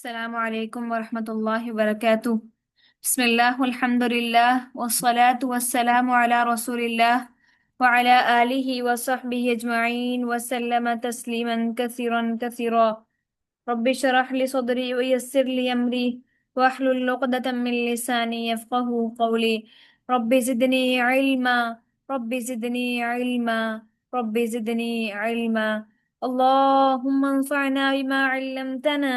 السلام علیکم ورحمۃ اللہ وبرکاتہ۔ بسم اللہ والحمد للہ والصلاة والسلام علی رسول اللہ وعلى آلہ وصحبہ اجمعین وسلم تسلیما کثیرا کثیرا۔ رب اشرح لي صدري ويسر لي أمري واحلل عقدة من لساني يفقه قولي رب زدني علما رب زدني علما رب زدني علما اللهم انفعنا بما علمتنا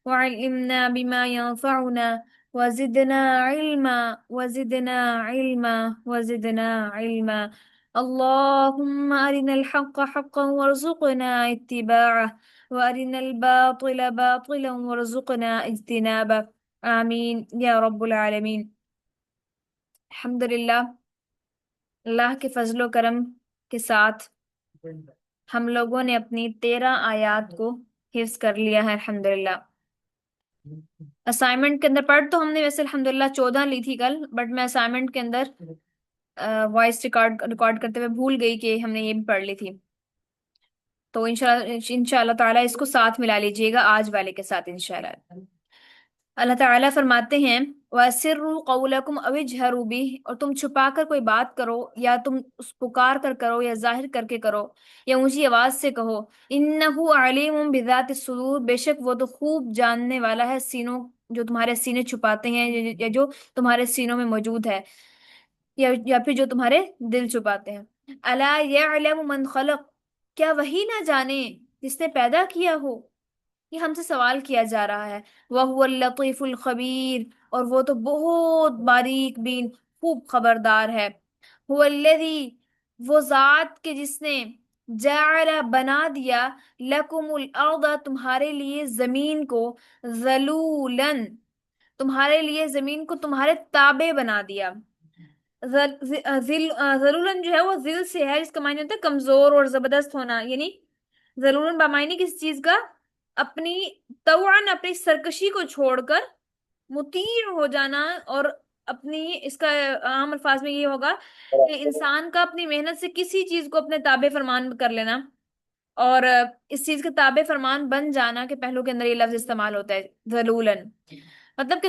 وعلمنا بما ينفعنا وزدنا علما وزدنا علما وزدنا علما اللهم أرنا الحق حقا وارزقنا اتباعه وأرنا الباطل باطلا وارزقنا اجتنابه آمین یا رب العالمین۔ الحمدللہ، اللہ کے فضل و کرم کے ساتھ ہم لوگوں نے اپنی 13 آیات کو حفظ کر لیا ہے الحمدللہ۔ اسائنمنٹ کے اندر پڑھ تو ہم نے ویسے الحمدللہ 14 لی تھی کل، بٹ میں اسائنمنٹ کے اندر وائس ریکارڈ کرتے ہوئے بھول گئی کہ ہم نے یہ بھی پڑھ لی تھی، تو انشاءاللہ تعالیٰ اس کو ساتھ ملا لیجئے گا آج والے کے ساتھ انشاءاللہ۔ اللہ تعالیٰ فرماتے ہیں وَأَسِرُّوا قَوْلَكُمْ أَوِ اجْهَرُوا بِهِ، اور تم چھپا کر کوئی بات کرو یا تم اس پکار کر کرو یا ظاہر کر کے کرو یا اونچی آواز سے کہو۔ إِنَّهُ عَلِيمٌ بِذَاتِ الصُّدُورِ، بے شک وہ تو خوب جاننے والا ہے سینوں، جو تمہارے سینے چھپاتے ہیں یا جو تمہارے سینوں میں موجود ہے، یا پھر جو تمہارے دل چھپاتے ہیں۔ أَلَا يَعْلَمُ مَنْ خَلَقَ، کیا وہی نہ جانے جس نے پیدا کیا ہو؟ یہ ہم سے سوال کیا جا رہا ہے۔ وَهُوَ اللَّطِيفُ الْخَبِيرُ، اور وہ تو بہت باریک بین خوب خبردار ہے۔ هُوَ الَّذِي، وہ ذات کے جس نے جَعَلَ بنا دیا لَكُمُ الْأَرْضَ، تمہارے لیے زمین کو، ذَلُولًا، تمہارے لیے زمین کو تمہارے تابع بنا دیا۔ ذلولن جو ہے وہ ذل سے ہے، جس کا معنی ہوتا ہے کمزور اور زبردست ہونا، یعنی ذلولن بامعنی کسی چیز کا اپنی طوعاً اپنی سرکشی کو چھوڑ کر مطیع ہو جانا، اور اپنی اس کا عام الفاظ میں یہ ہوگا کہ انسان کا اپنی محنت سے کسی چیز کو اپنے تابع فرمان کر لینا، اور اس چیز کے تابع فرمان بن جانا کے پہلو کے اندر یہ لفظ استعمال ہوتا ہے ذلولن، مطلب کہ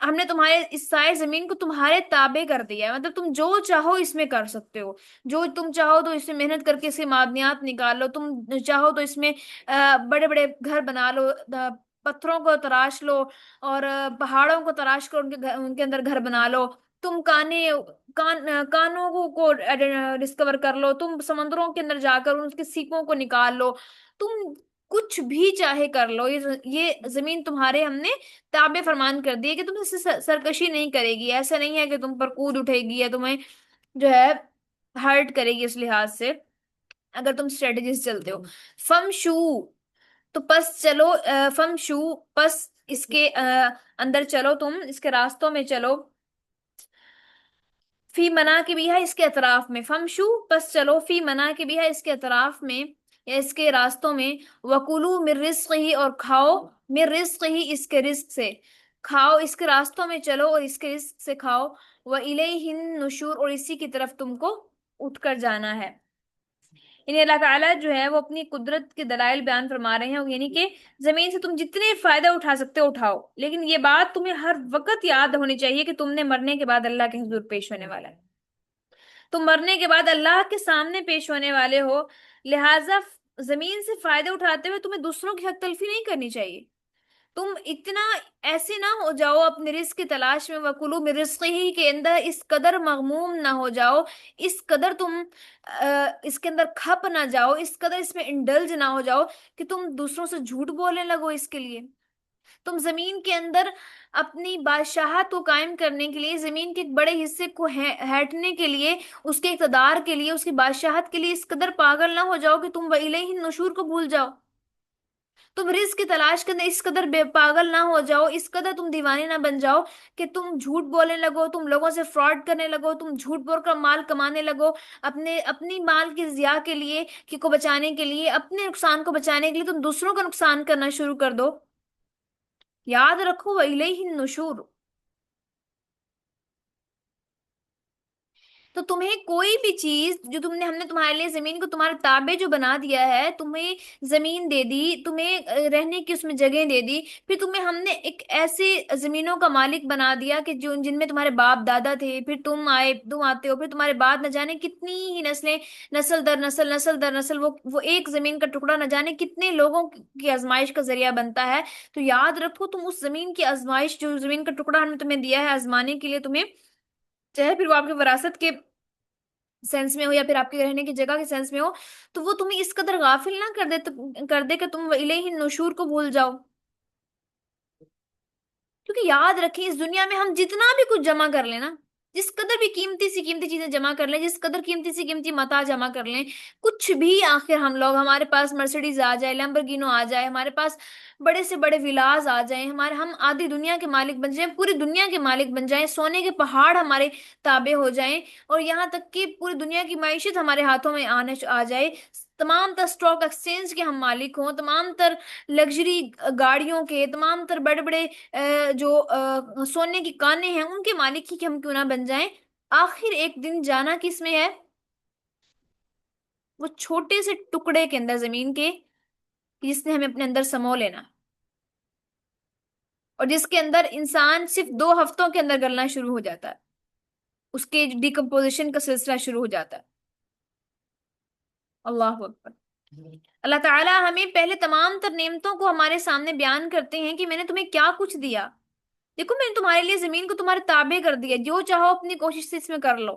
ہم نے تمہارے اس سائے زمین کو تمہارے تابع کر دیا ہے، مطلب تم جو چاہو اس میں کر سکتے ہو، جو تم چاہو تو اس میں محنت کر کے اس کے معدنیات نکال لو، تم چاہو تو اس میں بڑے بڑے گھر بنا لو، پتھروں کو تراش لو اور پہاڑوں کو تراش کر ان کے اندر گھر بنا لو، تم کانوں کو ڈسکور کر لو، تم سمندروں کے اندر جا کر اس کے سیکوں کو نکال لو، تم کچھ بھی چاہے کر لو، یہ زمین تمہارے ہم نے تابع فرمان کر دی ہے کہ تم اس سے سرکشی نہیں کرے گی، ایسا نہیں ہے کہ تم پر کود اٹھے گی یا تمہیں جو ہے ہرٹ کرے گی اس لحاظ سے اگر تم اسٹریٹجیز چلتے ہو۔ فم شو، تو پس چلو، فم شو، پس اس کے اندر چلو، تم اس کے راستوں میں چلو، فی منا کے بھی ہے اس کے اطراف میں، فم شو پس چلو، فی منا کے بھی ہے اس کے اطراف میں یا اس کے راستوں میں، وکلو من رزق ہی، اور کھاؤ، من رزق ہی اس کے رزق سے کھاؤ، اس کے راستوں میں چلو اور اس کے رزق سے کھاؤ، وَإِلَيْهِ النُّشُورُ، اور اسی کی طرف تم کو اٹھ کر جانا ہے۔ یعنی اللہ تعالیٰ جو ہے وہ اپنی قدرت کے دلائل بیان فرما رہے ہیں، یعنی کہ زمین سے تم جتنے فائدہ اٹھا سکتے ہو اٹھاؤ، لیکن یہ بات تمہیں ہر وقت یاد ہونی چاہیے کہ تم نے مرنے کے بعد اللہ کے حضور پیش ہونے والا ہے، تم مرنے کے بعد اللہ کے سامنے پیش ہونے والے ہو، لہٰذا زمین سے فائدہ اٹھاتے ہوئے تمہیں دوسروں کی حق تلفی نہیں کرنی چاہیے، تم اتنا ایسے نہ ہو جاؤ اپنے رزق کی تلاش میں، وَكُلُوا مِن رِزْقِهِ کے اندر اس قدر مغموم نہ ہو جاؤ، اس قدر تم اس کے اندر کھپ نہ جاؤ، اس قدر اس میں انڈلج نہ ہو جاؤ کہ تم دوسروں سے جھوٹ بولنے لگو اس کے لیے، تم زمین کے اندر اپنی بادشاہت کو قائم کرنے کے لیے، زمین کے ایک بڑے حصے کو ہینٹنے کے لیے، اس کے اقتدار کے لیے، اس کی بادشاہت کے لیے اس قدر پاگل نہ ہو جاؤ کہ تم وَإِلَيْهِ النُّشُورُ کو بھول جاؤ، تم رزق کی تلاش کرنے اس قدر بے پاگل نہ ہو جاؤ، اس قدر تم دیوانے نہ بن جاؤ کہ تم جھوٹ بولنے لگو، تم لوگوں سے فراڈ کرنے لگو، تم جھوٹ بول کر مال کمانے لگو، اپنی مال کی ضیاع کے لیے کو بچانے کے لیے، اپنے نقصان کو بچانے کے لیے تم دوسروں کا نقصان کرنا شروع کر دو۔ یاد رکھو وَإِلَيْهِ النُّشُورُ، تو تمہیں کوئی بھی چیز جو ہم نے تمہارے لیے زمین کو تمہارے تابع جو بنا دیا ہے، تمہیں زمین دے دی، تمہیں رہنے کی اس میں جگہ دے دی، پھر تمہیں ہم نے ایک ایسی زمینوں کا مالک بنا دیا کہ جو جن میں تمہارے باپ دادا تھے، پھر تم آتے ہو، پھر تمہارے بعد نہ جانے کتنی ہی نسلیں، نسل در نسل، نسل در نسل، وہ ایک زمین کا ٹکڑا نہ جانے کتنے لوگوں کی آزمائش کا ذریعہ بنتا ہے۔ تو یاد رکھو، تم اس زمین کی آزمائش، جو زمین کا ٹکڑا ہم نے تمہیں دیا ہے آزمانے کے لیے تمہیں، چاہے پھر وہ آپ کی وراثت کے سینس میں ہو یا پھر آپ کے رہنے کی جگہ کے سینس میں ہو، تو وہ تمہیں اس قدر غافل نہ کر دے کہ تم الیہ النشور کو بھول جاؤ۔ کیونکہ یاد رکھیں، اس دنیا میں ہم جتنا بھی کچھ جمع کر لیں نا، جس قدر بھی قیمتی سی قیمتی چیزیں جمع کر لیں، جس قدر قیمتی سی قیمتی متاع جمع کر لیں، کچھ بھی آخر ہم لوگ، ہمارے پاس مرسیڈیز آ جائے، لیمبرگینو آ جائے، ہمارے پاس بڑے سے بڑے ولاز آ جائیں، ہم آدھی دنیا کے مالک بن جائیں، پوری دنیا کے مالک بن جائیں، سونے کے پہاڑ ہمارے تابع ہو جائیں، اور یہاں تک کہ پوری دنیا کی معیشت ہمارے ہاتھوں میں آ جائے، تمام تر اسٹاک ایکسچینج کے ہم مالک ہوں، تمام تر لگژری گاڑیوں کے، تمام تر بڑے بڑے جو سونے کی کانیں ہیں ان کے مالک ہی کہ ہم کیوں نہ بن جائیں، آخر ایک دن جانا کس میں ہے؟ وہ چھوٹے سے ٹکڑے کے اندر زمین کے، جس نے ہمیں اپنے اندر سمو لینا، اور جس کے اندر انسان صرف 2 ہفتوں کے اندر گلنا شروع ہو جاتا ہے، اس کے ڈیکمپوزیشن کا سلسلہ شروع ہو جاتا ہے۔ اللہ اکبر۔ اللہ تعالیٰ ہمیں پہلے تمام تر نعمتوں کو ہمارے سامنے بیان کرتے ہیں کہ میں نے تمہیں کیا کچھ دیا، دیکھو میں نے تمہارے لیے زمین کو تمہارے تابع کر دیا، جو چاہو اپنی کوشش سے اس میں کر لو،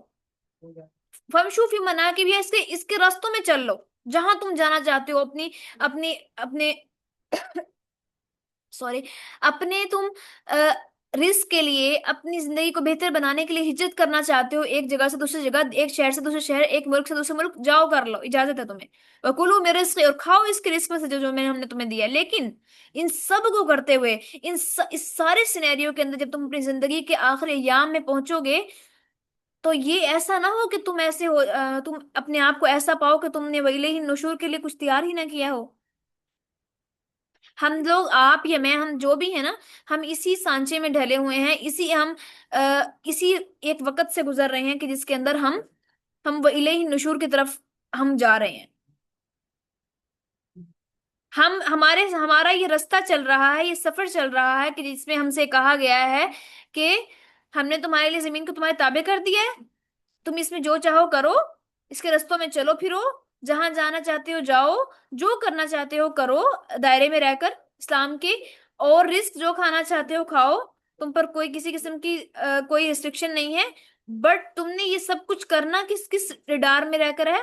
فمشو فی مناکب، اس کے راستوں میں چل لو، جہاں تم جانا چاہتے ہو، اپنی اپنے سوری اپنے تم رزق کے لیے، اپنی زندگی کو بہتر بنانے کے لیے ہجرت کرنا چاہتے ہو، ایک جگہ سے دوسری جگہ، ایک شہر سے دوسرے شہر، ایک ملک سے دوسرے ملک، جاؤ کر لو، اجازت ہے تمہیں، وکلوا من رزق، اور کھاؤ اس کے رزق میں سے جو ہم نے تمہیں دیا، لیکن ان سب کو کرتے ہوئے، اس سارے سینیریو کے اندر جب تم اپنی زندگی کے آخری ایام میں پہنچو گے، تو یہ ایسا نہ ہو کہ تم ایسے ہو، تم اپنے آپ کو ایسا پاؤ کہ تم نے ویلے نشور کے لیے کچھ تیار ہی نہ کیا ہو۔ ہم لوگ، آپ یا میں، ہم جو بھی ہیں نا، ہم اسی سانچے میں ڈھلے ہوئے ہیں، اسی ایک وقت سے گزر رہے ہیں کہ جس کے اندر ہم وہ الہی نشور کی طرف ہم جا رہے ہیں، ہمارا یہ رستہ چل رہا ہے، یہ سفر چل رہا ہے کہ جس میں ہم سے کہا گیا ہے کہ ہم نے تمہارے لیے زمین کو تمہارے تابع کر دیا ہے، تم اس میں جو چاہو کرو، اس کے رستوں میں چلو پھرو، جہاں جانا چاہتے ہو جاؤ، جو کرنا چاہتے ہو کرو دائرے میں رہ کر اسلام کے، اور رزق جو کھانا چاہتے ہو کھاؤ، تم پر کوئی کسی قسم کی کوئی ریسٹرکشن نہیں ہے، بٹ تم نے یہ سب کچھ کرنا کس کس ریڈار میں رہ کر ہے؟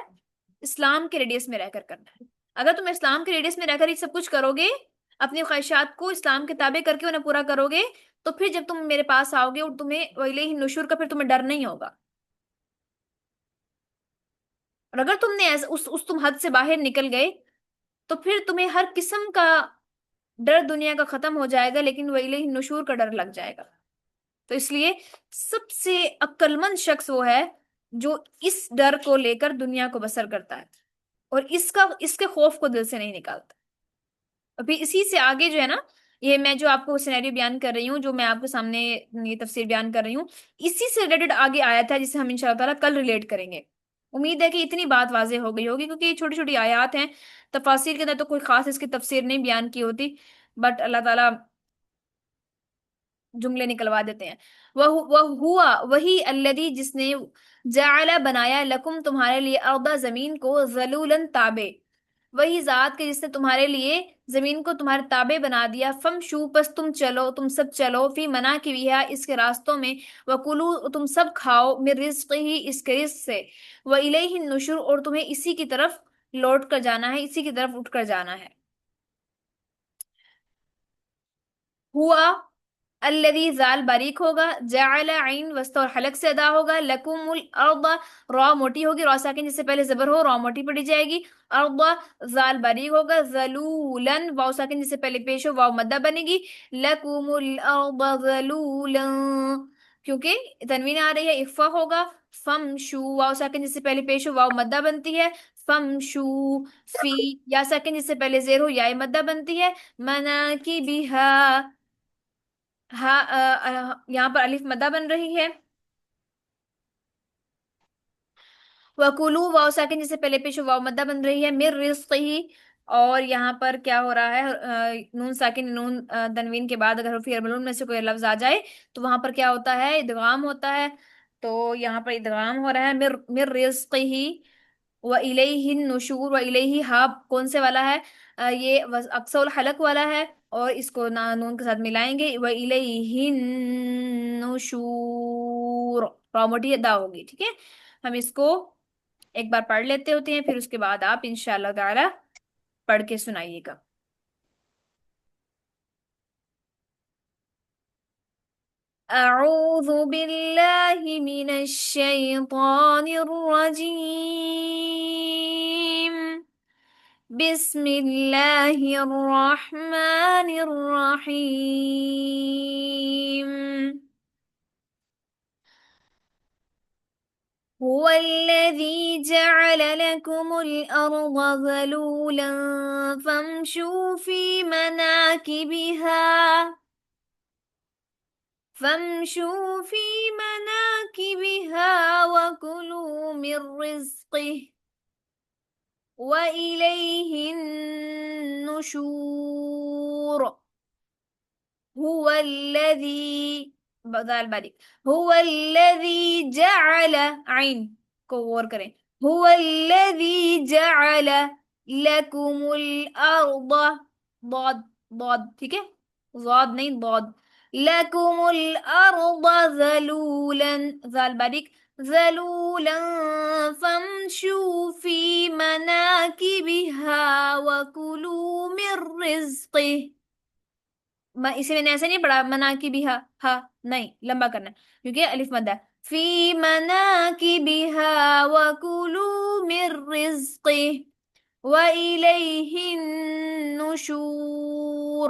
اسلام کے ریڈیس میں رہ کر کرنا ہے۔ اگر تم اسلام کے ریڈیس میں رہ کر یہ سب کچھ کرو گے، اپنی خواہشات کو اسلام کے تابع کر کے انہیں پورا کرو گے، تو پھر جب تم میرے پاس آؤ گے اور تمہیں ویلے نشور کا، پھر تمہیں ڈر نہیں ہوگا، اور اگر تم نے تم حد سے باہر نکل گئے، تو پھر تمہیں ہر قسم کا ڈر دنیا کا ختم ہو جائے گا، لیکن وہ الہی نشور کا ڈر لگ جائے گا۔ تو اس لیے سب سے عقل مند شخص وہ ہے جو اس ڈر کو لے کر دنیا کو بسر کرتا ہے، اور اس کے خوف کو دل سے نہیں نکالتا۔ ابھی اسی سے آگے جو ہے نا، یہ میں جو آپ کو سینیریو بیان کر رہی ہوں، جو میں آپ کے سامنے یہ تفسیر بیان کر رہی ہوں، اسی سے ریلیٹڈ آگے آیت ہے جسے ہم انشاءاللہ تعالیٰ کل ریلیٹ کریں گے۔ امید ہے کہ اتنی بات واضح ہو گئی ہوگی، کیونکہ یہ چھوٹی چھوٹی آیات ہیں، تفاسیر کے اندر تو کوئی خاص اس کی تفسیر نہیں بیان کی ہوتی، بٹ اللہ تعالیٰ جملے نکلوا دیتے ہیں۔ وہ ہوا وہی الذی، جس نے جعل بنایا لکم تمہارے لیے، ارض زمین کو، ذلولن تابع، وہی ذات کے جس نے تمہارے لیے زمین کو تمہارے تابع بنا دیا، فمشو، پس تم چلو، تم سب چلو، فی مناکبہا، اس کے راستوں میں، وکلو، تم سب کھاؤ، من رزق ہی، اس کے رزق سے، وإلیہ النشور، اور تمہیں اسی کی طرف لوٹ کر جانا ہے، اسی کی طرف اٹھ کر جانا ہے۔ ہوا الذی، زال باریک ہوگا، جعل، عین وسط اور حلق سے ادا ہوگا، لکم الارض، را موٹی ہوگی، را ساکن جس سے پہلے زبر ہو را موٹی پڑی جائے گی، ارض، زال باریک ہوگا، ذلولن، واو ساکن جس سے پہلے پیش ہو واو مدہ بنے گی، لکم الارض ذلولا، کیونکہ تنوین آ رہی ہے اخفا ہوگا، فمشو، واو ساکن جس سے پہلے پیش ہو واو مدہ بنتی ہے، فمشو، فی، یا ساکن جس سے پہلے زیر ہو یا مدہ بنتی ہے، مناکبہا، ہاں یہاں پر الف مدہ بن رہی ہے، वकुलू वाव साकिन जिससे पहले पेश वाव मद्दा बन रही है, मिर रिस्क ही। और यहाँ पर क्या हो रहा है, नून साकिन नून तनवीन के बाद अगर फिर मलून में से कोई लफ्ज आ जाए तो वहां पर क्या होता है, इदगाम होता है। तो यहाँ पर इदगाम हो रहा है, मिर मिर रिस्क ही। व इलैहि नुशूर, व इलैहि हा कौन से वाला है, ये अक्सर हलक वाला है। और इसको ना नून के साथ मिलाएंगे, व इलैहि नुशूर, रा मोटी अदा होगी, ठीक है। हम इसको एक बार पढ़ लेते होते हैं, फिर उसके बाद आप इंशाल्लाह ताला पढ़ के सुनाइएगा। أعوذ بالله من الشيطان الرجيم، بسم الله الرحمن الرحيم. هو الذي جعل لكم الأرض ذلولا فامشوا في مناكبها، فامشوا في مناكبها وكلوا من رزقه وإليه النشور. هو الذي بدال बारीक، هو الذي جعل عين को और करें، هو الذي جعل لكم الأرض ضاد ضاد ठीक है, ضاد नहीं ضاد، لكم الأرض ذلولا ذال बारीक ذلولا فامشوا في مناكبها وكلوا من رزقه. इसे मैंने ऐसे नहीं पढ़ा मना की भी हा नहीं, लंबा करना है, क्योंकि अलिफ मद्दा है। फी मना की बिहा वकुलू मिर रिज्क़ि व इलैहि नुशूर।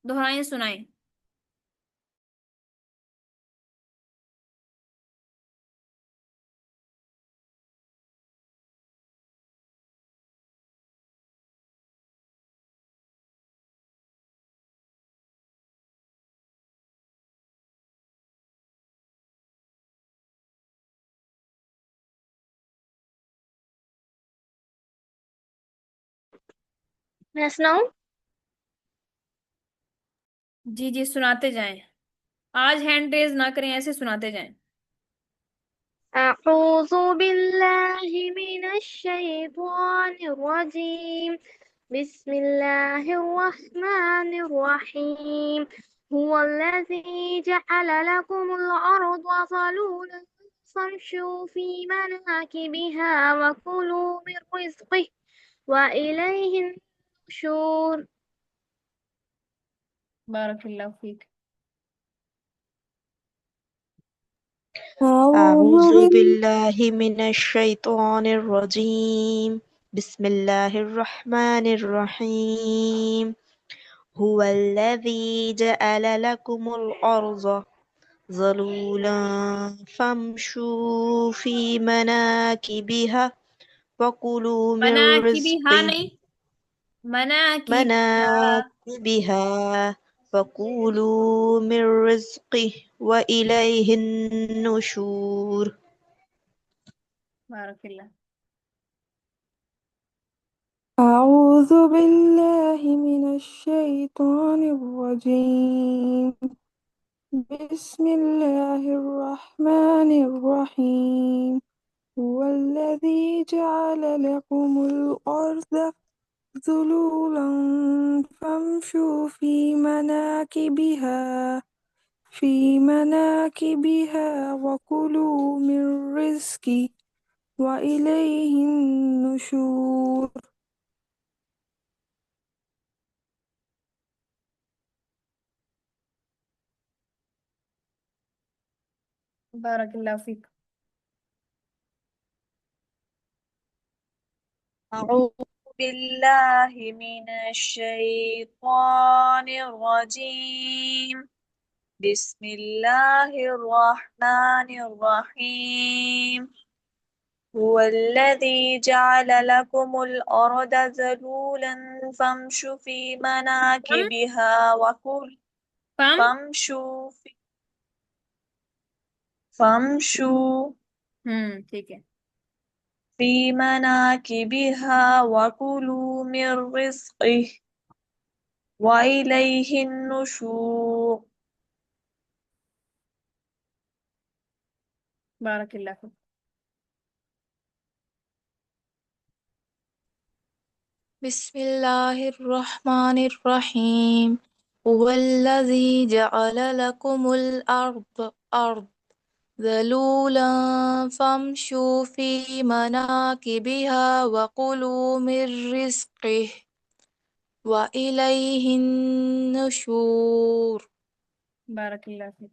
दोहराएं सुनाएं। मैं सुनाऊं? जी जी सुनाते जाएं, आज हैंड रेज ना करें, ऐसे सुनाते जाएं। أعوذ بالله من الشيطان الرجيم. بسم الله الرحمن الرحيم. هو الذي جعل لكم الأرض ظلولا فامشوا في مناكبها وكلوا من رزقه وإليه النشور. बारकल्लाहु फीक। أعوذ أعوذ بالله من الشيطان الرجيم بسم الله الرحمن الرحيم هو الذي جعل لكم الأرض ذلولا فامشوا في مناكبها وكلوا من मना की भी हा رزقه नहीं, मना की भी हा। مناكبها وكلوا من رزقه وإليه النشور. बारकल्लाह। أعوذ بالله من الشيطان الرجيم. بسم الله الرحمن الرحيم. هو الذي جعل لكم الأرض ذلولا فامشوا في مناكبها وكلوا من رزقه وإليه النشور. बारकल्लाहु फीक। أعوذ بالله من الشيطان الرجيم بسم الله الرحمن الرحيم هو الذي جعل لكم الأرض ذلولا فامشوا في फम مناكبها وكل फम فامشوا في فامشوا ठीक है। في مناكبها وكلوا من رزقه وإليه النشور. بارك الله فيك. بسم الله الرحمن الرحيم. هو الذي جعل لكم الأرض ذلولا فامشوا في مناكبها وكلوا من رزقه وإليه النشور. بارك الله فيك.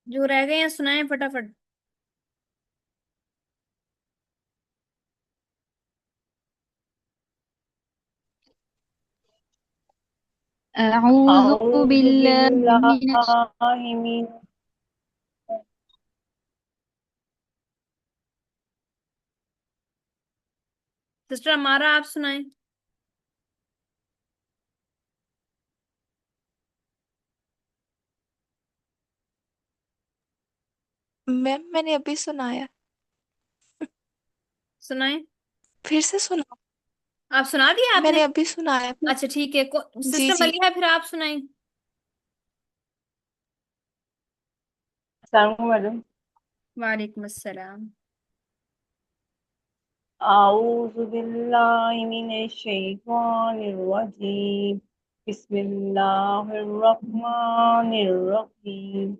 जो रह गए हैं सुनाएं फटाफट। أعوذ أعوذ بالله بالله من من सिस्टर हमारा आप सुनाएं। میم میں نے ابھی سنایا، सुनाएं। پھر سے سنا؟ आप सुना दिया میں आपने? نے ابھی سنایا۔ अच्छा ठीक है। جی सिस्टर جی मलिहा फिर आप सुनाएं। السلام علیکم۔ वालेकुम अस्सलाम। أعوذ بالله من الشيطان الرجيم بسم الله الرحمن الرحيم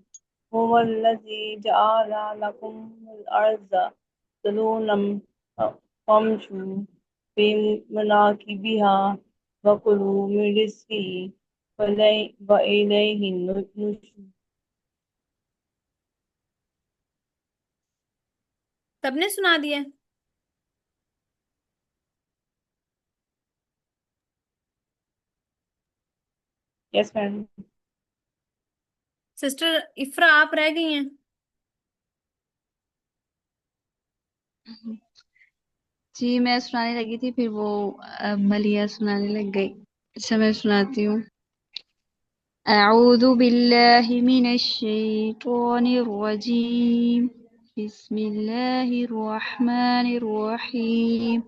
هو الذي جعل لكم الأرض ذلولا فامشوا في مناكبها وكلوا من رزقه وإليه النشور. सबने सुना दिया? Yes, ma'am. सिस्टर इफ्रा आप रह गई हैं। जी मैं सुनाने लगी थी, फिर वो मलिया सुनाने लग गई। अच्छा मैं सुनाती हूँ। أعوذ بالله من الشيطان الرجيم. بسم الله الرحمن الرحيم.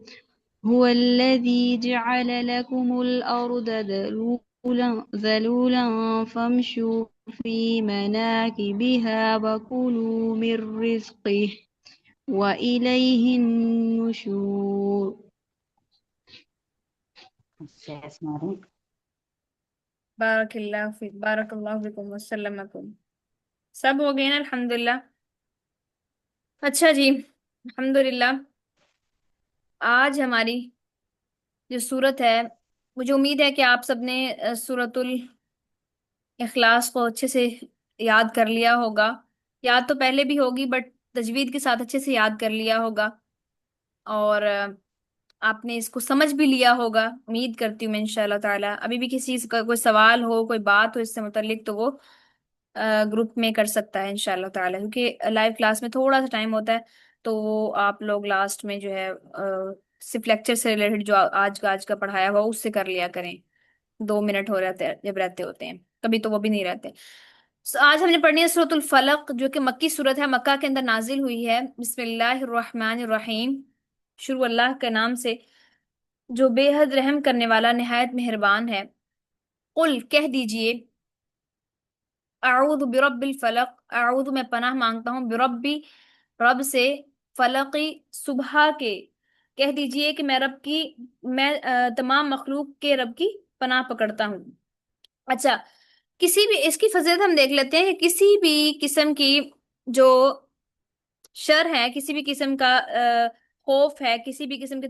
هو الذي جعل لكم الأرض ذلولا فامشوا في مناكبها وكلوا من رزقه وإليه النشور. बारकल्लाहु फिकुम वस्सलामकुम। सब हो गए ना अल्हम्दुलिल्लाह। अच्छा जी, अल्हम्दुलिल्लाह। आज हमारी जो सूरत है, मुझे उम्मीद है कि आप सबने सूरतुल इखलास को अच्छे से याद कर लिया होगा। याद तो पहले भी होगी बट तजवीद के साथ अच्छे से याद कर लिया होगा। और आपने इसको समझ भी लिया होगा, उम्मीद करती हूँ मैं इंशाल्लाह ताला। अभी भी किसी का कोई सवाल हो, कोई बात हो इससे मुतालिक, तो वो ग्रुप में कर सकता है इंशाल्लाह ताला, क्योंकि लाइव क्लास में थोड़ा सा टाइम होता है। तो वो आप लोग लास्ट में जो है सिर्फ लेक्चर से रिलेटेड जो आज का पढ़ाया हुआ उससे कर लिया करें। 2 मिनट हो रहते हैं जब रहते होते हैं, कभी तो वो भी नहीं रहते। आज हमने पढ़नी है सूरतुल फलक, जो कि मक्की सूरत है, मक्का के अंदर नाजिल हुई है। बिस्मिल्लाहिर रहमानिर रहीम। शुरू अल्लाह के नाम से जो बेहद रहम करने वाला निहायत मेहरबान है। कुल कह दीजिए, अऊदु बिरब्बिल फलक, अऊदु मैं पनाह मांगता हूँ, बिरब्बी रब से, फलकी सुबह के। कह दीजिए कि मैं तमाम मखलूक के रब की पनाह पकड़ता हूँ। अच्छा, किसी भी इसकी फजीलत हम देख लेते हैं कि किसी भी किस्म की जो शर है, किसी भी किस्म का खौफ है, किसी भी किस्म के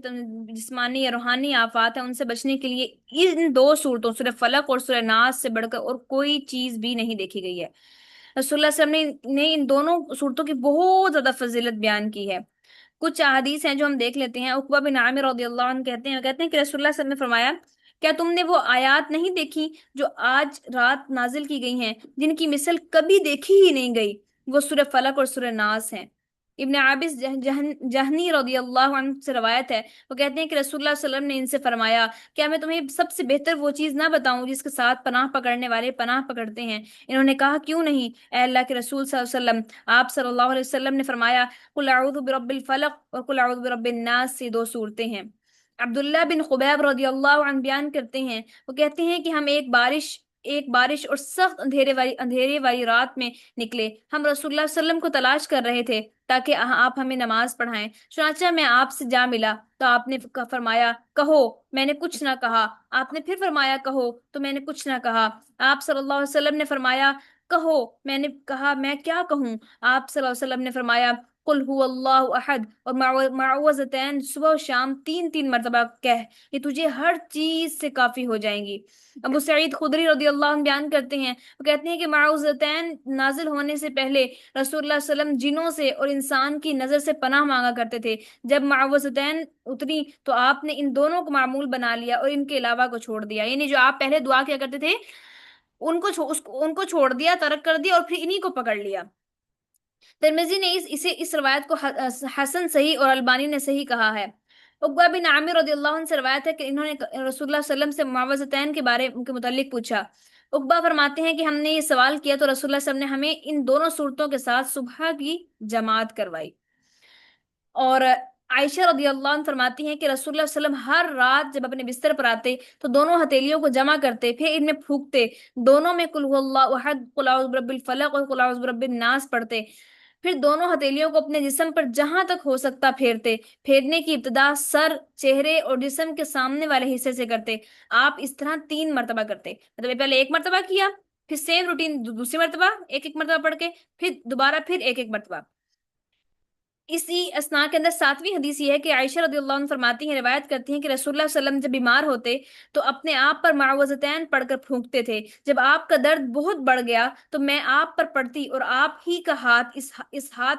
जिस्मानी या रूहानी आफात है, उनसे बचने के लिए इन दो सूरतों सूरह फलक और सूरह नास से बढ़कर और कोई चीज भी नहीं देखी गई है। रसूलुल्लाह सल्लल्लाहु अलैहि वसल्लम ने इन दोनों सूरतों की बहुत ज्यादा फजीलत बयान की है। कुछ अहादीस हैं जो हम देख लेते हैं। उकबा बिन आमिर रदियल्लाहु अन्हु कहते हैं कि रसूलुल्लाह सल्लल्लाहु अलैहि वसल्लम ने फरमाया, क्या तुमने वो आयत नहीं देखी जो आज रात नाजिल की गई हैं, जिनकी मिसल कभी देखी ही नहीं गई? वो सूरह फलक और सूरह नास हैं। इब्न आबिस जहनी रदियल्लाहु अन्हु से रवायत है, वो कहते हैं कि रसूलुल्लाह सल्लल्लाहु अलैहि वसल्लम ने इनसे फरमाया, क्या मैं तुम्हें सबसे बेहतर वो चीज ना बताऊं जिसके साथ पनाह पकड़ने वाले पनाह पकड़ते हैं? इन्होंने कहा, क्यों नहीं ए अल्लाह के रसूल सल्लल्लाहु अलैहि वसल्लम। आप सल्लल्लाहु अलैहि वसल्लम ने फरमाया, कुल अऊज़ु बिरब्बिल फलक और कुल अऊज़ु बिरब्बिन नास से दो सूरतें हैं। अब्दुल्लाह बिन खुबैब रदियल्लाहु अन्हु बयान करते हैं, वो कहते हैं कि हम एक बारिश और सख्त अंधेरे वाली रात में निकले। हम रसूलुल्लाह सल्लल्लाहु अलैहि वसल्लम को तलाश कर रहे थे ताकि आप हमें नमाज पढ़ाएं। चुनांचे मैं आपसे जा मिला तो आपने फरमाया, कहो। मैंने कुछ ना कहा। आपने फिर फरमाया, कहो। तो मैंने कुछ ना कहा। आप सल्लल्लाहु अलैहि वसल्लम ने फरमाया, कहो। मैंने कहा, मैं क्या कहूँ? आप सल्लल्लाहु अलैहि वसल्लम ने फरमाया, कुल हुवल्लाहु अहद और माउवज़तैन सुबह और शाम 3-3 मरतबा कह, ये तुझे हर चीज से काफी हो जाएंगी। अबू सईद खुदरी रदियल्लाहु अन्हु बयान करते हैं, वो कहते हैं कि माउवज़तैन नाजिल होने से पहले रसूलुल्लाह सल्लल्लाहु अलैहि वसल्लम जिनों से और इंसान की नजर से पनाह मांगा करते थे। जब माउवज़तैन उतरी तो आपने इन दोनों को मामूल बना लिया और इनके अलावा को छोड़ दिया। यानी जो आप पहले दुआ किया करते थे उनको छोड़ दिया, तर्क कर दिया और फिर इन्हीं को पकड़ लिया। तिरमिजी ने इस रवायत को हसन सही और अलबानी ने सही कहा है। उकबा बिन आमिर रदियल्लाहु अन्हु से रवायत है कि इन्होंने रसूलुल्लाह सल्लल्लाहु अलैहि वसल्लम से मुआवज़तैन के बारे के मुतालिक पूछा। उकबा फरमाते हैं कि हमने ये सवाल किया तो रसूलुल्लाह सल्लल्लाहु अलैहि वसल्लम ने हमें इन दोनों सूरतों के साथ सुबह की जमात करवाई। और आयशा रदियल्लाहु अन्हा फरमाती हैं कि रसूलुल्लाह सल्लल्लाहु अलैहि वसल्लम हर रात जब अपने बिस्तर पर आते तो दोनों हथेलियों को जमा करते, फिर इनमें फूंकते, दोनों में कुल हुवल्लाहु अहद, कुल औज़ु बिरब्बिल फलक और कुल औज़ु बिरब्बिन नास पढ़ते, फिर दोनों हथेलियों को अपने जिस्म पर जहां तक हो सकता फेरते। फेरने की इब्तिदा सर, चेहरे और जिस्म के सामने वाले हिस्से से करते। आप इस तरह 3 मरतबा करते, मतलब पहले 1 मरतबा किया, फिर सेम रूटीन दूसरी मरतबा एक एक मरतबा पढ़ के, फिर दोबारा फिर एक एक मरतबा। इसी असना के अंदर 7वीं हदीस ये है कि आयशा रदियल्लाहु अन्हा फरमाती हैं, रिवायत करती हैं कि रसूलुल्लाह सल्लल्लाहु अलैहि वसल्लम जब बीमार होते तो अपने आप पर मुआवज़तैन पढ़कर फूंकते थे। जब आपका दर्द बहुत बढ़ गया तो मैं आप पर पढ़ती और आप ही का हाथ इस हाथ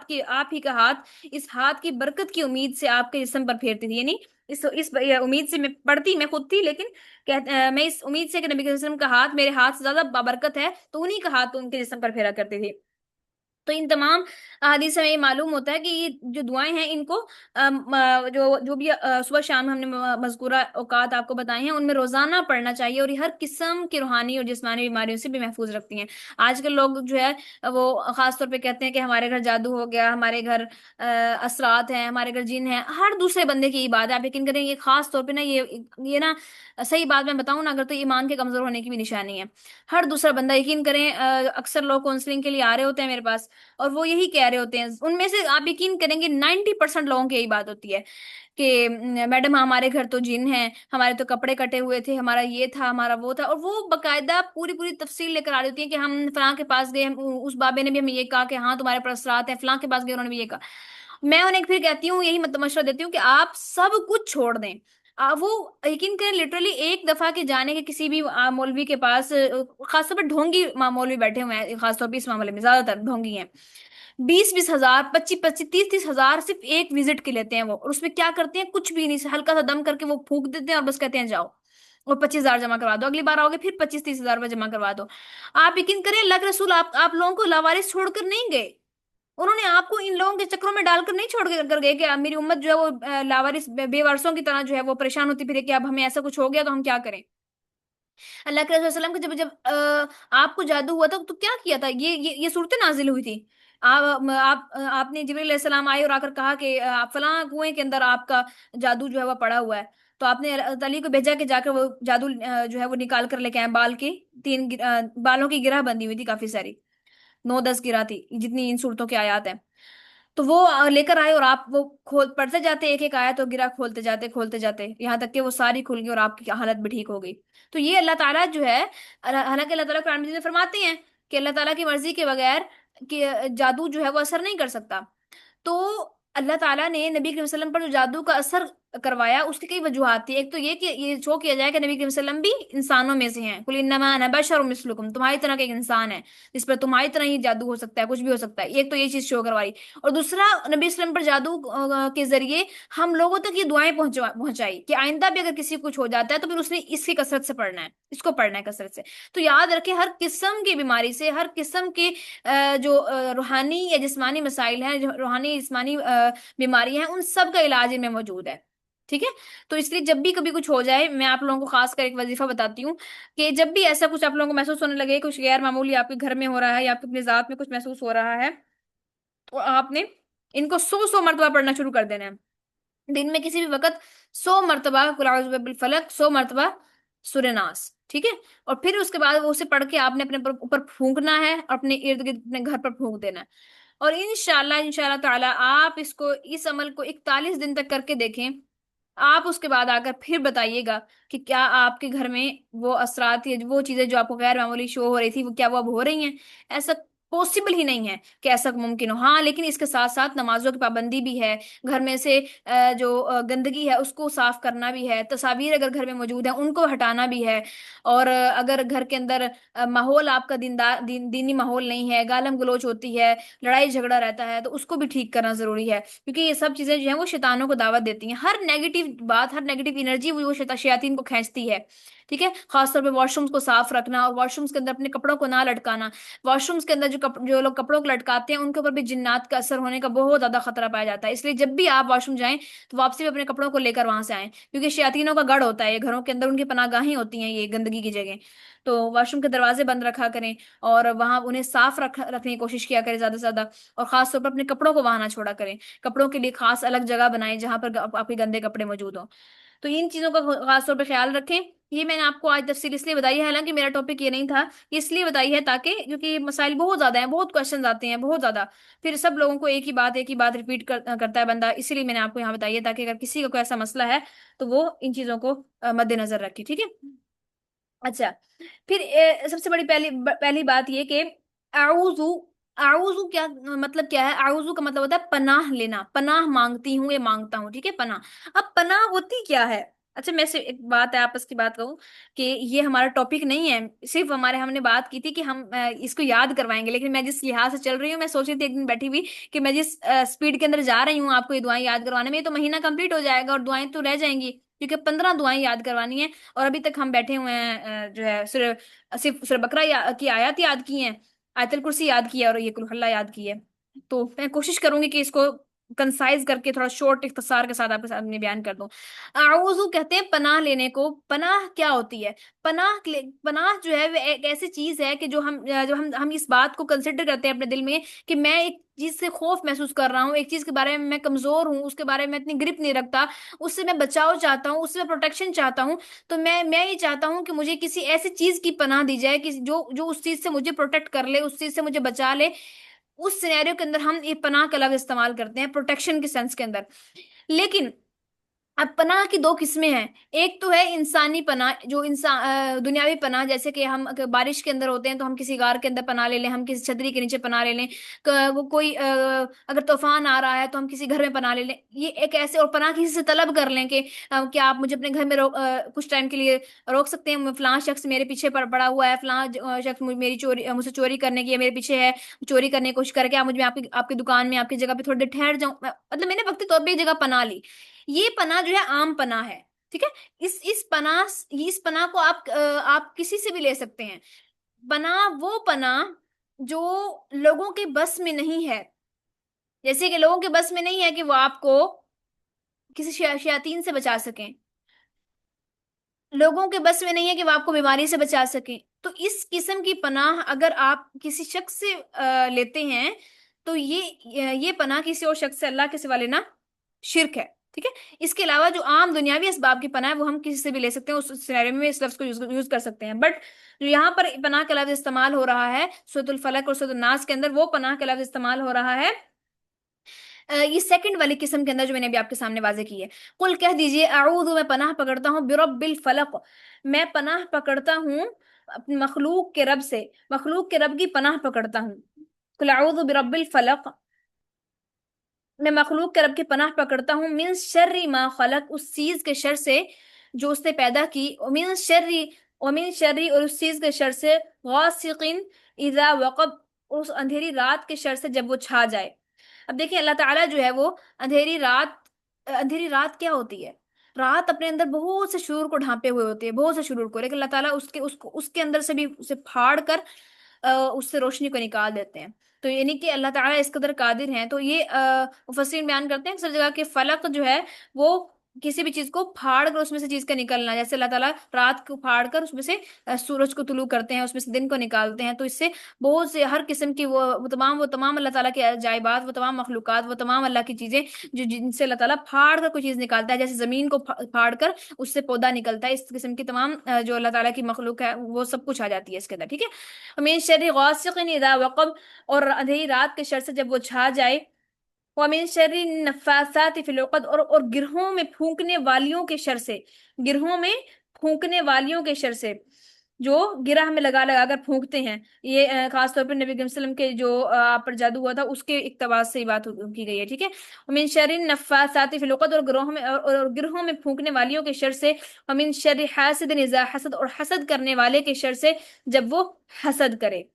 की बरकत की उम्मीद से आपके जिस्म पर फेरती थी। यानी इस उम्मीद से मैं पढ़ती, मैं खुद थी, लेकिन मैं इस उम्मीद से कि नबी के वसल्लम का हाथ मेरे हाथ से ज्यादा बाबरकत है तो उन्हीं का हाथ उनके जिस्म पर फेरा करती थी। तो इन तमाम अहादीस से हमें ये मालूम होता है कि ये जो दुआएं हैं इनको जो जो भी सुबह शाम हमने मज़कूरा औकात आपको बताए हैं उनमें रोजाना पढ़ना चाहिए और ये हर किस्म की रूहानी और जिस्मानी बीमारियों से भी महफूज रखती हैं। आजकल लोग जो है वो खास तौर पे कहते हैं कि हमारे घर जादू हो गया, हमारे घर असरात हैं, हमारे घर जिन है। हर दूसरे बंदे की बात है, आप यकीन करें, ये खास तौर पे ना ये ना सही बात मैं बताऊं ना, अगर तो ईमान के कमजोर होने की भी निशानी है। हर दूसरा बंदा, यकीन करें, अक्सर लोग काउंसलिंग के लिए आ रहे होते हैं मेरे पास और वो यही कह रहे होते हैं, उनमें से आप यकीन करेंगे 90% लोगों की यही बात होती है कि मैडम हमारे घर तो जिन है, हमारे तो कपड़े कटे हुए थे, हमारा ये था, हमारा वो था। और वो बकायदा पूरी पूरी तफसील लेकर आ रही होती है कि हम फलां के पास गए, उस बाबे ने भी हमें ये कहा कि हाँ तुम्हारे पर असरात है, फलां के पास गए उन्होंने भी ये कहा। मैं उन्हें फिर कहती हूँ, यही मशवरा देती हूँ कि आप सब कुछ छोड़ दें। वो यकीन करें, लिटरली एक दफा के जाने के किसी भी मौलवी के पास, खासतौर पर ढोंगी मौलवी बैठे हुए हैं खासतौर पर इस मामले में, ज्यादातर ढोंगी हैं। 20-20 हजार, 25-25, 30-30 हजार सिर्फ एक विजिट के लेते हैं वो, और उसमें क्या करते हैं, कुछ भी नहीं, हल्का सा दम करके वो फूक देते हैं और बस कहते हैं जाओ और 25 हजार जमा करवा दो, अगली बार आओगे फिर 25-30 हजार रुपये जमा करवा दो। आप यकीन करें, अल्लाह के रसूल आप लोगों को लावारिस छोड़कर नहीं गए। उन्होंने आपको इन लोगों के चक्रों में डालकर नहीं छोड़ कर गए कि मेरी उम्मत जो है वो लावारिस बेवारसों की तरह जो है वो परेशान होती फिरे कि अब हमें ऐसा कुछ हो गया तो हम क्या करें। अल्लाह के रसूल सल्लल्लाहु अलैहि वसल्लम को जब आपको जादू हुआ था तो क्या किया था, ये सूरतें नाजिल हुई थी। आपने जिब्रील अलैहिस्सलाम आए और आकर कहा कि फलां कुएं के अंदर आपका जादू जो है वो पड़ा हुआ है। तो आपने अली को भेजा कि जाकर वो जादू जो है वो निकाल कर लेके आए। बालों की गिरह बंधी हुई थी काफी सारी, 9-10 गिरह थी जितनी इन सूरतों की आयत है। तो वो लेकर आए और आप वो खोल पढ़ते जाते, एक एक आयत और गिरा खोलते जाते यहाँ तक कि वो सारी खुल गई और आपकी हालत भी ठीक हो गई। तो ये अल्लाह ताला जो है, हालांकि अल्लाह ताला कुरान मजीद में फरमाते हैं कि अल्लाह ताला की मर्जी के बगैर कि जादू जो है वो असर नहीं कर सकता। तो अल्लाह ताला ने नबी के वसल्लम पर जो जादू का असर करवाया, उसकी कई वजूहात थी। एक तो ये कि ये शो किया जाए कि नबी करीम सल्लम भी इंसानों में से हैं, कुल इन्नमा अना बशरुम मिस्लुकुम, तुम्हारी तरह का एक इंसान है जिस पर तुम्हारी तरह ही जादू हो सकता है, कुछ भी हो सकता है। एक तो ये चीज शो करवाई, और दूसरा नबी वसल्लम पर जादू के जरिए हम लोगों तक ये दुआएं पहुंचाई कि आइंदा भी अगर किसी को कुछ हो जाता है तो फिर उसने इसकी कसरत से पढ़ना है, इसको पढ़ना है कसरत से। तो याद रखें, हर किस्म की बीमारी से, हर किस्म के जो रूहानी या जिस्मानी मसाइल हैं, जो रूहानी जिस्मानी बीमारी हैं, उन सब का इलाज इनमें मौजूद है। ठीक है। तो इसलिए जब भी कभी कुछ हो जाए, मैं आप लोगों को खास कर एक वजीफा बताती हूँ कि जब भी ऐसा कुछ आप लोगों को महसूस होने लगे, कुछ गैर मामूली आपके घर में हो रहा है या आपके अपने जात में कुछ महसूस हो रहा है, तो आपने इनको 100 मरतबा पढ़ना शुरू कर देना है। दिन में किसी भी वक्त 100 मरतबा कुल औज़ु बिरब्बिल फलक, 100 मरतबा सूरह नास। ठीक है। और फिर उसके बाद वो उसे पढ़ के आपने अपने ऊपर फूंकना है, अपने इर्द गिर्द अपने घर पर फूंक देना है। और इंशाल्लाह इंशाल्लाह ताला आप इसको, इस अमल को 41 दिन तक करके देखें। आप उसके बाद आकर फिर बताइएगा कि क्या आपके घर में वो असरात या वो चीजें जो आपको गैर मामूली शो हो रही थी, वो क्या वो अब हो रही हैं। ऐसा पॉसिबल ही नहीं है कि ऐसा मुमकिन हो। हाँ, लेकिन इसके साथ साथ नमाजों की पाबंदी भी है, घर में से जो गंदगी है उसको साफ करना भी है, तस्वीर अगर घर में मौजूद है उनको हटाना भी है। और अगर घर के अंदर माहौल आपका दीनी माहौल नहीं है, गालम गलोच होती है, लड़ाई झगड़ा रहता है, तो उसको भी ठीक करना जरूरी है, क्योंकि ये सब चीजें जो है वो शैतानों को दावत देती हैं। हर नेगेटिव बात, हर नेगेटिव एनर्जी वो शैतान को खींचती है। ठीक है। खासतौर पे वॉशरूम्स को साफ रखना, और वॉशरूम्स के अंदर अपने कपड़ों को ना लटकाना। वॉशरूम्स के अंदर जो लोग कपड़ों को लटकाते हैं उनके ऊपर भी जिन्नात का असर होने का बहुत ज्यादा खतरा पाया जाता है। इसलिए जब भी आप वॉशरूम जाएं तो वापसी में अपने कपड़ों को लेकर वहां से आएं, क्योंकि शैतानों का गढ़ होता है ये, घरों के अंदर उनकी पनाहगाहें होती हैं ये गंदगी की जगह। तो वॉशरूम के दरवाजे बंद रखा करें, और वहां उन्हें साफ रखने की कोशिश किया करें ज्यादा से ज्यादा। और खास तौर पर अपने कपड़ों को वहां ना छोड़ा करें, कपड़ों के लिए खास अलग जगह बनाएं जहां पर आपके गंदे कपड़े मौजूद हों। तो इन चीजों का खास तौर पर ख्याल रखें। ये मैंने आपको आज तफसील इसलिए बताई है, हालांकि मेरा टॉपिक ये नहीं था, ये इसलिए बताई है ताकि, क्योंकि मसाइल बहुत ज्यादा हैं, बहुत क्वेश्चंस आते हैं बहुत ज्यादा, फिर सब लोगों को एक ही बात रिपीट करता है बंदा, इसीलिए मैंने आपको यहाँ बताई है ताकि अगर किसी का कोई ऐसा मसला है तो वो इन चीजों को मद्देनजर रखे। ठीक है। अच्छा, फिर सबसे बड़ी पहली बात ये कि आऊजू, आऊजू क्या मतलब, क्या है आऊजू का मतलब होता है पनाह लेना, पनाह मांगती हूँ, ये मांगता हूँ। ठीक है, पनाह। अब पनाह होती क्या है? अच्छा, मैं से एक बात है, आपस की बात कहूँ कि ये हमारा टॉपिक नहीं है, सिर्फ हमने बात की थी कि हम इसको याद करवाएंगे, लेकिन मैं जिस लिहाज से चल रही हूँ, मैं सोच रही थी एक दिन बैठी हुई कि मैं जिस स्पीड के अंदर जा रही हूँ आपको ये दुआएं याद करवाने में, ये तो महीना कंप्लीट हो जाएगा और दुआएं तो रह जाएंगी, क्योंकि 15 दुआएं याद करवानी है। और अभी तक हम बैठे हुए हैं जो है सिर्फ सूरह बकरा की आयत याद की है, आयतल कुर्सी याद की है, और ये कुल हल्ला याद की है। तो मैं कोशिश करूंगी कि इसको कंसाइज करके थोड़ा शॉर्ट इख्तिसार के साथ आपके सामने बयान कर दूं। आऊज़ु कहते हैं पनाह लेने को। पनाह क्या होती है? पनाह जो है वो एक ऐसी चीज है कि जो हम इस बात को कंसिडर करते हैं अपने दिल में कि मैं एक चीज से खौफ महसूस कर रहा हूँ, एक चीज के बारे में मैं कमजोर हूँ, उसके बारे में इतनी ग्रिप नहीं रखता, उससे मैं बचाव चाहता हूँ, उससे मैं प्रोटेक्शन चाहता हूँ। तो मैं ये चाहता हूँ कि मुझे किसी ऐसी चीज की पनाह दी जाए कि जो जो उस चीज से मुझे प्रोटेक्ट कर ले, उस चीज से मुझे बचा ले। उस सिनेरियो के अंदर हम ये पनाह का लफ्ज इस्तेमाल करते हैं प्रोटेक्शन के सेंस के अंदर। लेकिन अब पनाह की दो किस्में हैं। एक तो है इंसानी पनाह, जो दुनियावी पनाह, जैसे कि हम अगर बारिश के अंदर होते हैं तो हम किसी गार के अंदर पनाह ले लें, हम किसी छतरी के नीचे पनाह ले लें। वो कोई अगर तूफान आ रहा है तो हम किसी घर में पनाह ले लें, ये एक ऐसे। और पनाह किसी से तलब कर लें कि क्या आप मुझे अपने घर में कुछ टाइम के लिए रोक सकते हैं, फलां शख्स मेरे पीछे पड़ा हुआ है, फलां शख्स मेरी चोरी मुझसे चोरी करने की, मेरे पीछे है, चोरी करने की कोशिश करके आप मुझे आपकी आपकी दुकान में, आपकी जगह पे थोड़ी देर ठहर जाऊं, मतलब मैंने वक्ती तौर पर एक जगह पनाह ली। ये पनाह जो है आम पनाह है। ठीक है। इस पनाह को आप किसी से भी ले सकते हैं। पनाह वो पनाह जो लोगों के बस में नहीं है, जैसे कि लोगों के बस में नहीं है कि वो आपको किसी शयातीन से बचा सकें, लोगों के बस में नहीं है कि वो आपको बीमारी से बचा सके। तो इस किस्म की पनाह अगर आप किसी शख्स से लेते हैं तो ये पनाह किसी और शख्स से अल्लाह के सिवा लेना शिर्क है। ठीक है। इसके अलावा जो आम दुनियावी असबाब की पनाह है वो हम किसी से भी ले सकते हैं, उस सिनेरियो में इस लफ्ज को यूज कर सकते हैं। बट जो यहाँ पर पनाह का लफ्ज इस्तेमाल हो रहा है सूरतुल फलक और सूरतुल नास के अंदर, वो पनाह का लफ्ज इस्तेमाल हो रहा है ये सेकंड वाली किस्म के अंदर जो मैंने अभी आपके सामने वाजे की है। कुल कह दीजिए अऊज़ु, मैं पनाह पकड़ता हूँ, बिरब्बिल फलक, मैं पनाह पकड़ता हूँ अपने मखलूक के रब से, मखलूक के रब की पनाह पकड़ता हूँ। कुल अऊज़ु बिरब्बिल फलक, मैं मखलूक के रब की पनाह पकड़ता हूँ, मिन शर्री मा खलक, उस चीज के शर से जो उसने पैदा की, मिन शर्री और उस चीज के शर से, गासिकिन इजा वक़ब, उस अंधेरी रात के शर से जब वो छा जाए। अब देखिए अल्लाह ताला जो है वो अंधेरी रात क्या होती है? रात अपने अंदर बहुत से शुरूर को ढांपे हुए होती है, बहुत से शुरूर को, लेकिन अल्लाह ताला उसके अंदर से भी उसे फाड़ कर उससे रोशनी को निकाल देते हैं। तो यानी कि अल्लाह ताला इस कदर कादिर हैं। तो ये मुफस्सिरीन बयान करते हैं अक्सर जगह के फलक जो है वो किसी भी चीज को फाड़ कर उसमें से चीज का निकलना, जैसे अल्लाह ताला रात को फाड़ कर उसमें से सूरज को तुलू करते हैं, उसमें से दिन को निकालते हैं। तो इससे बहुत से हर किस्म की वो तमाम अल्लाह ताला के अजायबात, वो तमाम मखलूकात, वो तमाम अल्लाह की चीजें जो जिनसे अल्लाह ताला फाड़ कर कोई चीज निकालता है, जैसे जमीन को फाड़ कर उससे पौधा निकलता है, इस किस्म की तमाम जो अल्लाह ताला की मखलूक है वो सब कुछ आ जाती है इसके अंदर, ठीक है। मिन शर्रि गासिकिन इज़ा वक़ब, और अंधेरी रात के शर से जब वो छा जाए। व मिन शर्रि नफ़्फ़ासाति फिल उक़द, और गिरहों में फूंकने वालियों के शर से, गिरहों में फूंकने वालियों के शर से, जो गिरह में लगा लगा कर फूंकते हैं। ये खास तौर पर नबी करीम सल्लल्लाहु अलैहि वसल्लम के जो आप पर जादू हुआ था उसके इक़्तिबास से ये बात की गई है, ठीक है। व मिन शर्रि नफ़्फ़ासाति फिल उक़द, और गिरहों में फूंकने वालियों के शर से। व मिन शर्रि हासिदिन इज़ा हसद, और हसद करने वाले के शर से जब वो हसद करे।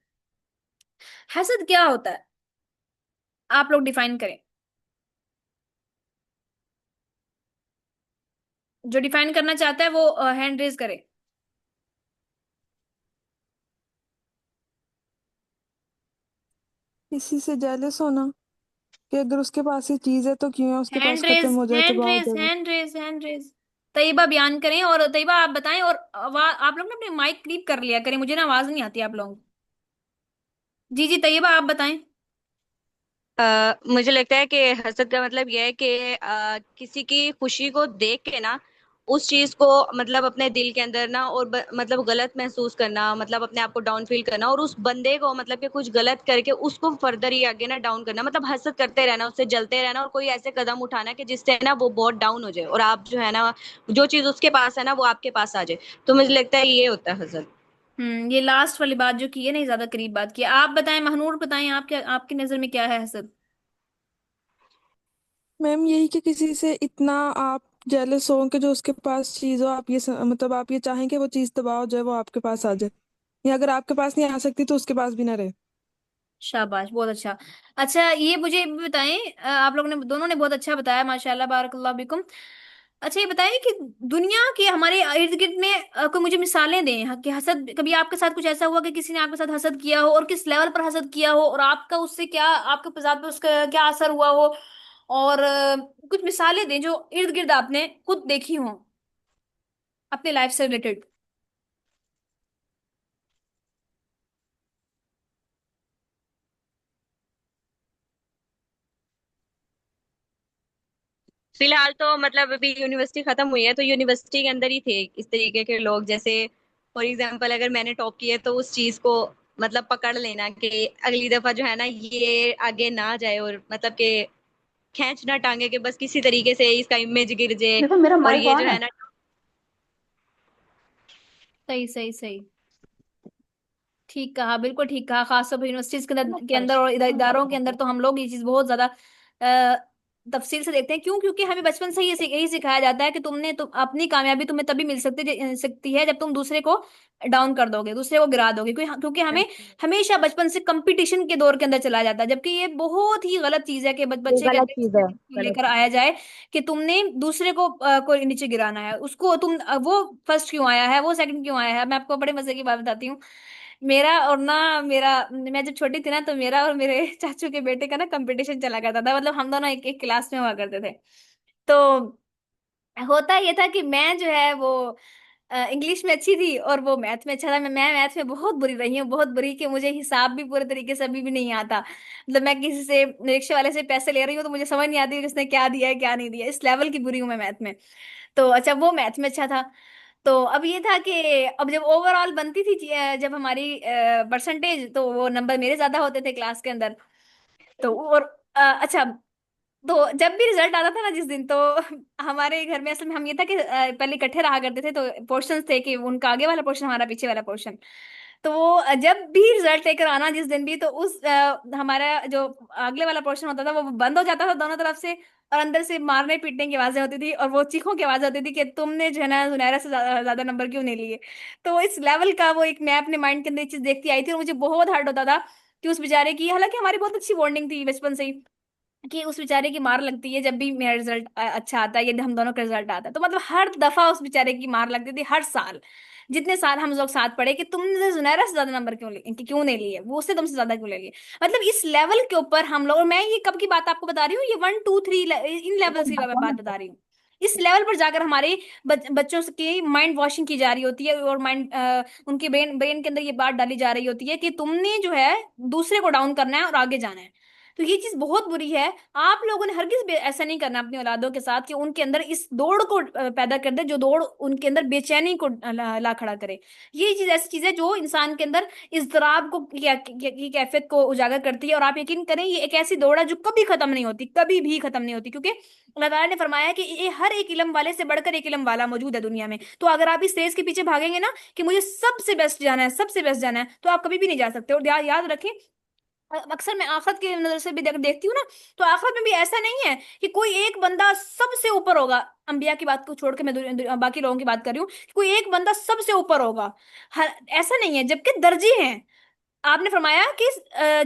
हसद क्या होता है? आप लोग डिफाइन करें, जो डिफाइन करना चाहता है वो हैंड रेज करे। किसी से जेलस होना, कि अगर उसके पास ये चीज है तो क्यों है उसके पास, खत्म हो जाए तो भाव जाए। Hand raise. तैयबा बयान करें, और तैयबा आप बताएं, और आप लोग ने अपने माइक क्लिप कर लिया करें, मुझे ना आवाज नहीं आती आप लोगों को। जी जी, तैयबा आप बताएं। मुझे लगता है कि हसद का मतलब यह है कि किसी की खुशी को देख के ना उस चीज को मतलब अपने दिल के अंदर ना और मतलब गलत महसूस करना, मतलब अपने आप को डाउन फील करना, और उस बंदे को मतलब कि कुछ गलत करके उसको फर्दर ही आगे ना डाउन करना, मतलब हसद करते रहना, उससे जलते रहना, और कोई ऐसे कदम उठाना कि जिससे ना वो बहुत डाउन हो जाए और आप जो है ना जो चीज उसके पास है ना वो आपके पास आ जाए। तो मुझे लगता है ये होता है हसद। ये लास्ट वाली बात जो की है, नहीं ज्यादा करीब बात की। आप बताएं, महनूर बताएं, आप क्या, आपकी नजर में क्या है हसद? मैम यही कि किसी से इतना आप जेलस हो कि जो उसके पास चीज हो, आप मतलब आप ये चाहें कि वो चीज तबाह हो जाए, वो आपके पास आ जाए, या अगर आपके पास नहीं आ सकती तो उसके पास भी ना रहे। शाबाश, बहुत अच्छा। अच्छा ये मुझे भी बताएं, आप लोगों ने दोनों ने बहुत अच्छा बताया, माशाल्लाह बारकल्लाह बिकुम। अच्छा ये बताएं कि दुनिया के हमारे इर्द गिर्द में कोई मुझे मिसालें दें कि हसद, कभी आपके साथ कुछ ऐसा हुआ कि किसी ने आपके साथ हसद किया हो, और किस लेवल पर हसद किया हो, और आपका उससे क्या, आपके साथ पे उसका क्या असर हुआ हो, और कुछ मिसालें दें जो इर्द गिर्द आपने खुद देखी हो अपने लाइफ से रिलेटेड। फिलहाल तो मतलब अभी यूनिवर्सिटी खत्म हुई है तो यूनिवर्सिटी के अंदर ही थे इस तरीके के लोग, जैसे फॉर एग्जांपल अगर मैंने टॉप किया तो उस चीज को मतलब पकड़ लेना कि अगली दफा जो है ना ये आगे ना जाए, और मतलब कि खींचना टांगे कि बस किसी तरीके से इसका इमेज गिर जाए, देखो मेरा और माइक ये जो ऑन है। है ना। सही सही सही, ठीक कहा, बिल्कुल ठीक कहा। खासतौर पर यूनिवर्सिटीज मैं के अंदर और परेशान हो इदारों जाता के हूँ अंदर फिर। तो हम लोग ये चीज बहुत ज्यादा अ, तफसील से देखते हैं। क्यों? क्योंकि हमें बचपन से ही यही सिखाया जाता है कि अपनी कामयाबी तुम्हें तभी मिल सकती है जब तुम दूसरे को डाउन कर दोगे, दूसरे को गिरा दोगे। क्योंकि हमें हमेशा बचपन से कंपटीशन के दौर के अंदर चला जाता है, जबकि ये बहुत ही गलत चीज है कि ये बच्चे के गलत अंदर इस चीज है, तरीके को गलत लेकर चीज। आया जाए कि तुमने दूसरे को नीचे गिराना है, उसको तुम वो फर्स्ट क्यों आया है, वो सेकंड क्यों आया है। मैं आपको बड़े मजे की बात बताती हूँ। मेरा मैं जब छोटी थी ना, तो मेरा और मेरे चाचू के बेटे का ना कंपटीशन चला करता था, मतलब हम दोनों एक एक क्लास में हुआ करते थे। तो होता ये था कि मैं जो है वो इंग्लिश में अच्छी थी और वो मैथ में अच्छा था। मैं मैथ में बहुत बुरी रही हूँ, बहुत बुरी, कि मुझे हिसाब भी पूरे तरीके से अभी भी नहीं आता। मतलब मैं किसी से रिक्शे वाले से पैसे ले रही हूँ तो मुझे समझ नहीं आती कि उसने क्या दिया है क्या नहीं दिया, इस लेवल की बुरी हूँ मैं मैथ में। तो अच्छा वो मैथ में अच्छा था। तो अब ये था कि अब जब ओवरऑल बनती थी जब हमारी परसेंटेज, तो वो नंबर मेरे ज्यादा होते थे क्लास के अंदर। तो और अच्छा, तो जब भी रिजल्ट आता था ना जिस दिन, तो हमारे घर में असल में हम ये था कि पहले इकट्ठे रहा करते थे, तो पोर्शंस थे कि उनका आगे वाला पोर्शन, हमारा पीछे वाला पोर्शन। तो वो जब भी रिजल्ट लेकर आना जिस दिन भी, तो उस हमारा जो अगले वाला पोर्शन होता था वो बंद हो जाता था दोनों तरफ से, और अंदर से मारने पीटने की आवाजें होती थी और वो चीखों की आवाज होती थी कि तुमने जो है ना सुनहरा से ज्यादा नंबर क्यों नहीं लिए। तो इस लेवल का वो एक, मैं अपने माइंड के अंदर ये चीज देखती आई थी और मुझे बहुत हर्ट होता था कि उस बेचारे की, हालांकि हमारी बहुत अच्छी बॉन्डिंग थी बचपन से ही, कि उस बेचारे की मार लगती है जब भी मेरा रिजल्ट अच्छा आता है, यदि हम दोनों का रिजल्ट आता है, तो मतलब हर दफा उस बेचारे की मार लगती थी हर साल। जितने साल हम लोग साथ पढ़े कि तुमने जुनैरा से ज्यादा नंबर क्यों नहीं लिए, वो उससे तुमसे ज्यादा क्यों ले लिए। मतलब इस लेवल के ऊपर हम लोग, और मैं ये कब की बात आपको बता रही हूँ, ये 1 2 3 इन लेवल्स की मैं बात बता रही हूँ। इस लेवल पर जाकर हमारे बच्चों की माइंड वॉशिंग की जा रही होती है, और माइंड उनके ब्रेन ब्रेन के अंदर ये बात डाली जा रही होती है कि तुमने जो है दूसरे को डाउन करना है और आगे जाना है। तो ये चीज बहुत बुरी है। आप लोगों ने हरगिज ऐसा नहीं करना अपनी औलादों के साथ कि उनके अंदर इस दौड़ को पैदा कर दे, जो दौड़ उनके अंदर बेचैनी को ला खड़ा करे। ये चीज ऐसी चीज है जो इंसान के अंदर इज़्तिराब को की कैफियत को उजागर करती है। और आप यकीन करें, ये एक ऐसी दौड़ है जो कभी खत्म नहीं होती, कभी भी खत्म नहीं होती, क्योंकि अल्लाह ताला ने फरमाया कि ये हर एक इल्म वाले से बढ़कर एक इल्म वाला मौजूद है दुनिया में। तो अगर आप इस रेस के पीछे भागेंगे ना कि मुझे सबसे बेस्ट जाना है, सबसे बेस्ट जाना है, तो आप कभी भी नहीं जा सकते। और याद रखें, अक्सर मैं आखिरत की नजर से भी देखती हूँ ना, तो आखिरत में भी ऐसा नहीं है कि कोई एक बंदा सबसे ऊपर होगा। अंबिया की बात को छोड़ के मैं बाकी लोगों की बात कर रही हूँ, कोई एक बंदा सबसे ऊपर होगा। ऐसा नहीं है, जबकि दर्जे हैं। आपने फरमाया कि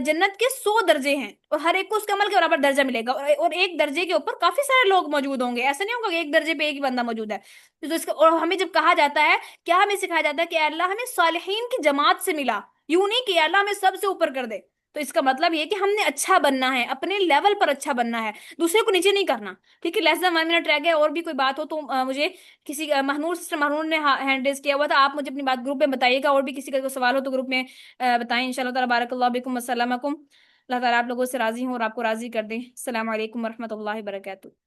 जन्नत के 100 दर्जे हैं और हर एक को उसके अमल के बराबर दर्जा मिलेगा, और एक दर्जे के ऊपर काफी सारे लोग मौजूद होंगे। ऐसा नहीं होगा कि एक दर्जे पे एक ही बंदा मौजूद है। तो इसका, और हमें जब कहा जाता है, क्या हमें सिखाया जाता है कि अल्लाह हमें सालिहीन की जमात से मिला, यूं नहीं कि अल्लाह हमें सबसे ऊपर कर दे। तो इसका मतलब ये कि हमने अच्छा बनना है, अपने लेवल पर अच्छा बनना है, दूसरे को नीचे नहीं करना। ठीक है, लेस देन 1 मिनट रह गया, और भी कोई बात हो तो मुझे किसी महनूर सिस्टर महनूर ने हैंड रेज किया हुआ था, आप मुझे अपनी बात ग्रुप में बताइएगा, और भी किसी का कोई सवाल हो तो ग्रुप में बताएं इंशाल्लाह ताला। बारकल्लाहु बिकुम, अस्सलाम वालेकुम। अल्लाह ताला आप लोगों से राजी हो और आपको राजी कर दे। अस्सलाम वालेकुम वरहमतुल्लाहि वबरकातुहू।